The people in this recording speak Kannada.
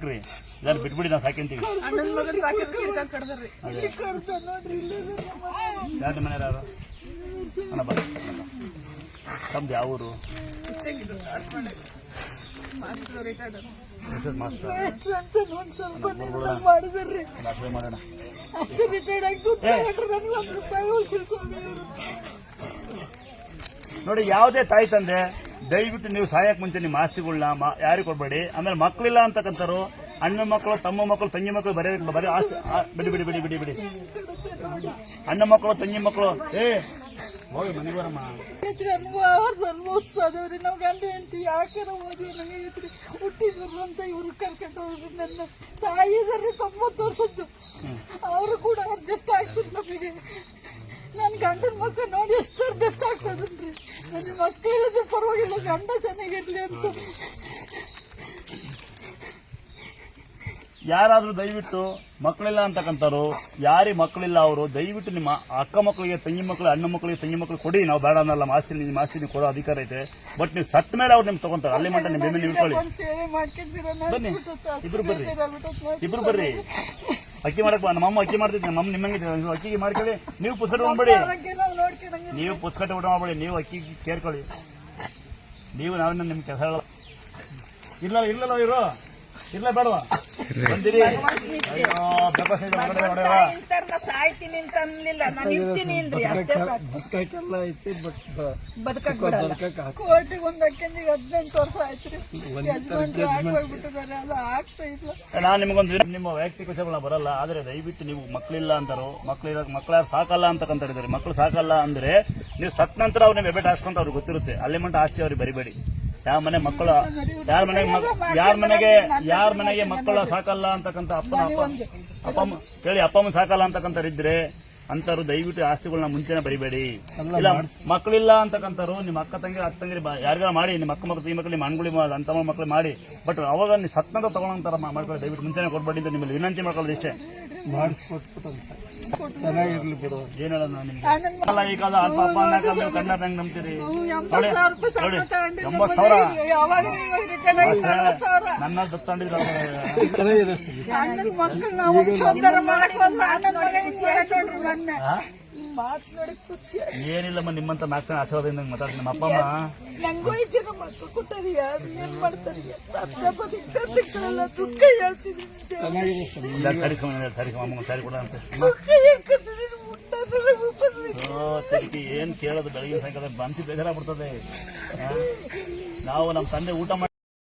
ಸಾಕ್ರಿ, ಇದನ್ನ ಬಿಟ್ಬಿಡಿ, ನಾವು ಸಾಕಿಂತೀವಿ. ಯಾರು ಮನೆ ಯಾರು ಅಣ್ಣ ಬರ ತಮ್ದು ಯಾವ ಊರು? ಮಾಡೋಣ ನೋಡಿ, ಯಾವುದೇ ತಾಯಿ ತಂದೆ ದಯವಿಟ್ಟು ನೀವು ಸಾಯಕ್ ಮುಂಚೆ ನಿಮ್ಮ ಆಸ್ತಿಗಳನ್ನ ಯಾರಿಗೆ ಕೊಡ್ಬೇಡಿ. ಆಮೇಲೆ ಮಕ್ಕಳಿಲ್ಲ ಅಂತಕ್ಕಂಥವ್ರು ಅಣ್ಣ ಮಕ್ಕಳು, ತಮ್ಮ ಮಕ್ಕಳು, ತಂಗಿ ಮಕ್ಕಳು ಬರೀ ಆಸ್ತಿ ಬಿಡಿ ಬಿಡಿ ಬಿಡಿ ಬಿಡಿ ಬಿಡಿ ಅಣ್ಣ ಮಕ್ಕಳು, ತಂಗಿ ಮಕ್ಕಳು ಹೋಗಿ ಮನೆಗೆ ಬರಮ್ಮ. ಅನುಭವಿಸ್ತದವ್ರಿ ನಾವ್ ಗಂಡ ಹೆಂಡತಿ ಯಾಕೆ ಓದಿ ನನಗೆ ಹುಟ್ಟಿದ್ರು ಅಂತ ಇವ್ರು ಕರ್ಕೊಂಡು ಹೋದ್ರು. ನನ್ನ ತಾಯಿ ಇದಾರೆ 90 ವರ್ಷದ್ದು, ಅವರು ಕೂಡ ಅಡ್ಜಸ್ಟ್ ಆಗ್ತದೆ ನಮಗೆ. ನನ್ ಗಂಡನ ಮಕ್ಕಳು ನೋಡಿ ಎಷ್ಟು ಅಡ್ಜಸ್ಟ್ ಆಗ್ತದನ್ರಿ. ನನ್ನ ಮಕ್ಕಳು ಹೇಳಿದ್ರೆ ಪರವಾಗಿಲ್ಲ, ಗಂಡ ಚೆನ್ನಾಗಿರ್ಲಿ ಅಂತ. ಯಾರಾದ್ರೂ ದಯವಿಟ್ಟು ಮಕ್ಕಳಿಲ್ಲ ಅಂತಕ್ಕಂಥವ್ರು, ಯಾರಿಗೆ ಮಕ್ಕಳಿಲ್ಲ ಅವರು ದಯವಿಟ್ಟು ನಿಮ್ಮ ಅಕ್ಕ ಮಕ್ಕಳಿಗೆ, ತಂಗಿ ಮಕ್ಕಳು, ಅಣ್ಣ ಮಕ್ಕಳಿಗೆ, ತಂಗಿ ಮಕ್ಕಳು ಕೊಡಿ. ನಾವು ಬೇಡ ಅನ್ನಲ್ಲ, ನಿಮ್ಮ ಆಸ್ತಿ ಕೊಡೋ ಅಧಿಕಾರ ಐತೆ. ಬಟ್ ನೀವು ಸತ್ತ ಮೇಲೆ ಅವ್ರು ನಿಮ್ಗೆ ತಗೊಂತಾರೆ. ಅಲ್ಲಿ ಮಟ್ಟ ನಿಮ್ಮ ಬೆನ್ನು ಇಟ್ಕೊಳ್ಳಿ. ಬನ್ನಿ, ಇಬ್ರು ಬರ್ರಿ. ಅಕ್ಕಿ ಮಾಡಕ್ ನಮ್ಮಮ್ಮ ಅಕ್ಕಿ ಮಾಡ್ತಿದ್ದೆ, ನಮ್ಮ ನಿಮ್ಮಂಗೆ ಅಕ್ಕಿಗೆ ಮಾಡ್ಕೊಳ್ಳಿ. ನೀವು ಪುಸ್ತಕ ಮಾಡ್ಬೇಡಿ, ನೀವು ಪುಸ್ತಕ ಊಟ ಮಾಡ್ಬೇಡಿ, ನೀವು ಅಕ್ಕಿ ಕೇರ್ಕೊಳ್ಳಿ. ನೀವು ನಾವೇನ ನಿಮ್ ಕೆಲಸ ಹೇಳಲ್ಲ. ಇರ್ಲಲ್ಲ ಇರೋ ಇಲ್ಲ ಬೇಡವಾ ಬಂದಿರಿ. ಸಾಯ್ತೀನಿ ಅಂತ ಅನ್ಲಿಲ್ಲ, ನಾನು ಇರ್ತೀನಿ ಅಂದ್ರಿ ಅಷ್ಟೇ. ಕೋರ್ಟಿಗೆ ಒಂದು ಅಕ್ಕಂದಿಗೆ 18 ವರ್ಷ ಆಯ್ತ್ರಿ. ಅದು ಆಗ್ತಾ ಇಲ್ಲ. ನಾನು ನಿಮಗೊಂದು ನಿಮ್ಮ ವೈಯಕ್ತಿಕ ವಿಷಯಗಳನ್ನ ಬರಲ್ಲ. ಆದ್ರೆ ದಯವಿಟ್ಟು ನೀವು ಮಕ್ಕಳಿಲ್ಲ ಅಂತಾರೋ, ಮಕ್ಕಳು ಯಾರು ಸಾಕಲ್ಲ ಅಂತಕ್ಕಂತ ಹೇಳಿದ್ರೆ, ಮಕ್ಕಳು ಸಾಕಲ್ಲ ಅಂದ್ರೆ ನೀವು ಸತ್ ನಂತರ ಅವ್ರನ್ನ ಬೆಬೆಟ್ ಹಾಸ್ಕೊಂತ ಅವ್ರಿಗೆ ಗೊತ್ತಿರುತ್ತೆ. ಅಲ್ಲಿ ಮಟ್ಟ ಆಸ್ತಿ ಅವ್ರಿಗೆ ಬರಿಬೇಡಿ. ಯಾವ ಮನೆ ಮಕ್ಕಳು, ಯಾರ ಮನೆಗೆ ಮಕ್ಕಳ ಸಾಕಲ್ಲ ಅಂತಕ್ಕಂಥ ಅಪ್ಪ ಕೇಳಿ, ಅಪ್ಪ ಅಮ್ಮ ಸಾಕಲ್ಲ ಅಂತಕ್ಕಂಥವ್ರಿದ್ರೆ ಅಂತವ್ರು ದಯವಿಟ್ಟು ಆಸ್ತಿಗಳನ್ನ ಮುಂಚೆನೆ ಬರಿಬೇಡಿ. ಇಲ್ಲ ಮಕ್ಕಳಿಲ್ಲ ಅಂತಕ್ಕಂಥವ್ರು ನಿಮ್ಮ ಅಕ್ಕ ತಂಗಿರಿ ಯಾರಿಗಾರ ಮಾಡಿ, ನಿಮ್ಮ ಅಕ್ಕ ಮಕ್ಕಳು, ಈ ಮಕ್ಕಳು, ನಿಮ್ಮ ಅಣ್ಗುಳಿ ಅಂತ ಮಕ್ಕಳು ಮಾಡಿ. ಬಟ್ ಅವಾಗ ನೀವು ಸತ್ನಂತ ತಗೊಳ್ಳೋಂತಾರ ಮಾಡ್ಕೊಳ್ಳಿ. ದಯವಿಟ್ಟು ಮುಂಚೆನೆ ಕೊಡ್ಬೇಡಿ ಅಂತ ನಿಮ್ಮಲ್ಲಿ ವಿನಂತಿ ಮಾಡ್ಕೊಳ್ಳೋದು ಇಷ್ಟೇ. ಚೆನ್ನಾಗಿರ್ಲಿ ಬಿಡು. ಏನ್ ಹೇಳೋದು ನಿಮ್ಗೆ ಅಲ್ಲ, ಈ ಕಾಲ ಅಲ್ಪ ಅಪ್ಪ ಅನ್ನ ಕಾಲ ನೀವು ಕನ್ನಡ ಹೆಂಗ್ ನಂಬ್ತೀರಿ? 80,000 ನನ್ನ ದತ್ತಂಡಿದ್ರು ಏನಿಲ್ಲಮ್ಮ. ನಿಮ್ಮಂತ 4 ಜನ ಆಶೀರ್ವಾದದಿಂದ ಮಾತಾಡ್ತೀನಿ. ನಮ್ಮ ಅಪ್ಪ ಅಮ್ಮ ನಂಗೂ 5 ಜನ ಮಕ್ಕಳು ಕೊಟ್ಟರಿ, ಏನ್ ಮಾಡ್ತಾರೆ? ದುಃಖ ಹೇಳ್ತೀನಿ. ಸಾರಿ ಕೊಡ ಅಂತ ಏನ್ ಕೇಳೋದು? ಬೆಳಗಿನ ಸಾಯಂಕಾಲ ಬಂತಿ ಬೇಜಾರಾಗ್ಬಿಡ್ತದೆ. ನಾವು ನಮ್ಮ ತಂದೆ ಊಟ ಮಾಡಿ